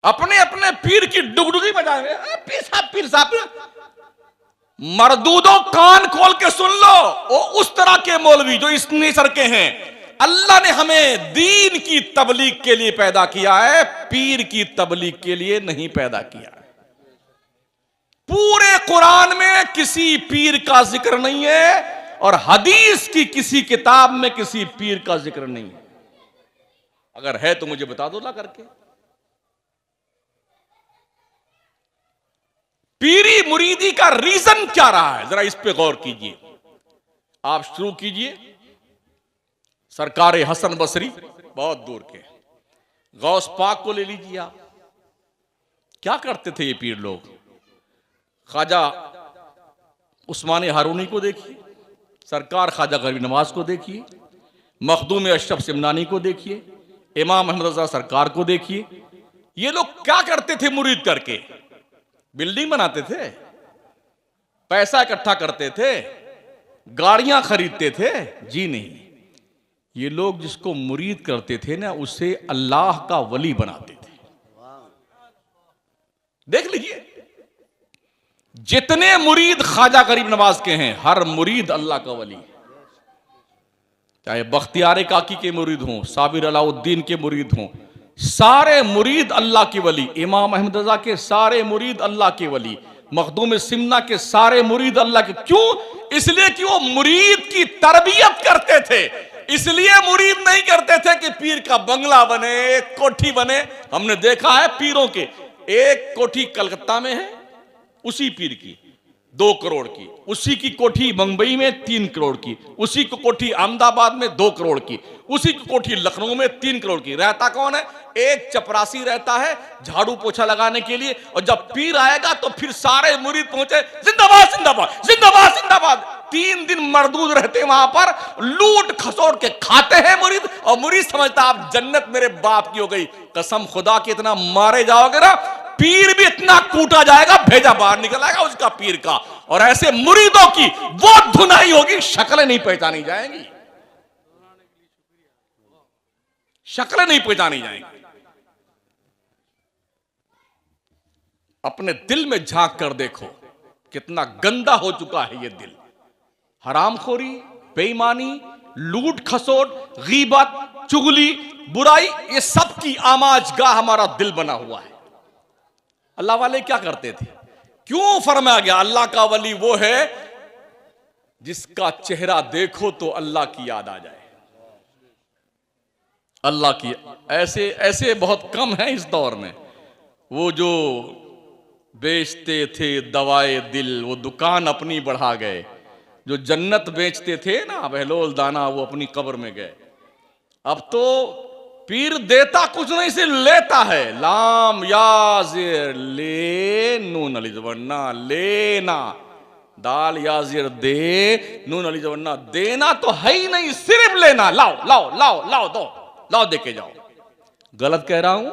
अपने अपने पीर की डुगडुगी बजाएंगे। पीर साहब मरदूदों, कान खोल के सुन लो। वो उस तरह के मौलवी जो इस नेचर के हैं। अल्लाह ने हमें दीन की तबलीग के लिए पैदा किया है, पीर की तबलीग के लिए नहीं पैदा किया है। पूरे कुरान में किसी पीर का जिक्र नहीं है और हदीस की किसी किताब में किसी पीर का जिक्र नहीं है। अगर है तो मुझे बता दो ला करके। पीरी मुरीदी का रीजन क्या रहा है, जरा इस पे गौर कीजिए। आप शुरू कीजिए सरकार हसन बसरी, बहुत दूर के गौस पाक को ले लीजिए। आप क्या करते थे ये पीर लोग? ख्वाजा उस्मानी हारूनी को देखिए, सरकार ख्वाजा गरीब नवाज को देखिए, मखदूम अशरफ सिमनानी को देखिए, इमाम अहमद रजा सरकार को देखिए। ये लोग क्या करते थे मुरीद करके? बिल्डिंग बनाते थे, पैसा इकट्ठा करते थे, गाड़ियां खरीदते थे? जी नहीं। ये लोग जिसको मुरीद करते थे ना, उसे अल्लाह का वली बनाते थे। देख लीजिए, जितने मुरीद ख्वाजा गरीब नवाज के हैं, हर मुरीद अल्लाह का वली। चाहे बख्तियार काकी के मुरीद हों, साबिर अलाउद्दीन के मुरीद हों, सारे मुरीद अल्लाह के वली। इमाम अहमद रजा के सारे मुरीद अल्लाह के वली। मखदूम सिमना के सारे मुरीद अल्लाह के। क्यों? इसलिए कि वो मुरीद की तरबियत करते थे। इसलिए मुरीद नहीं करते थे कि पीर का बंगला बने, एक कोठी बने। हमने देखा है पीरों के, एक कोठी कलकत्ता में है उसी पीर की 2 करोड़ की, उसी की कोठी मुंबई में 3 करोड़ की, उसी की कोठी अहमदाबाद में 2 करोड़ की, उसी की कोठी लखनऊ में 3 करोड़ की। रहता कौन है? एक चपरासी रहता है झाड़ू पोछा लगाने के लिए। और जब पीर आएगा तो फिर सारे मुरीद पहुंचे, जिंदाबाद जिंदाबाद जिंदाबाद जिंदाबाद। 3 दिन मरदूद रहते वहां पर, लूट खसोट के खाते हैं मुरीद। और मुरीद समझता आप जन्नत मेरे बाप की हो गई। कसम खुदा के इतना मारे जाओगे ना, पीर भी इतना कूटा जाएगा, भेजा बाहर निकल आएगा उसका पीर का। और ऐसे मुरीदों की वो धुनाई होगी, शक्लें नहीं पहचानी जाएंगी, शक्लें नहीं पहचानी जाएंगी। अपने दिल में झांक कर देखो कितना गंदा हो चुका है ये दिल। हरामखोरी, बेईमानी, लूट खसोट, गीबत, चुगली, बुराई, ये सब की आमाजगाह हमारा दिल बना हुआ है। अल्लाह वाले क्या करते थे? क्यों फरमाया गया अल्लाह का वली वो है जिसका चेहरा देखो तो अल्लाह की याद आ जाए। अल्लाह की ऐसे ऐसे बहुत कम है इस दौर में। वो जो बेचते थे दवाए दिल, वो दुकान अपनी बढ़ा गए। जो जन्नत बेचते थे ना बहलोल दाना, वो अपनी कब्र में गए। अब तो पीर देता कुछ नहीं, से लेता है। लाम याजिर ले नून अली जवन्ना, लेना। दाल याजिर दे नून अली जवन्ना, देना तो है ही नहीं, सिर्फ लेना। लाओ लाओ लाओ लाओ, दो लाओ, दे के जाओ। गलत कह रहा हूं?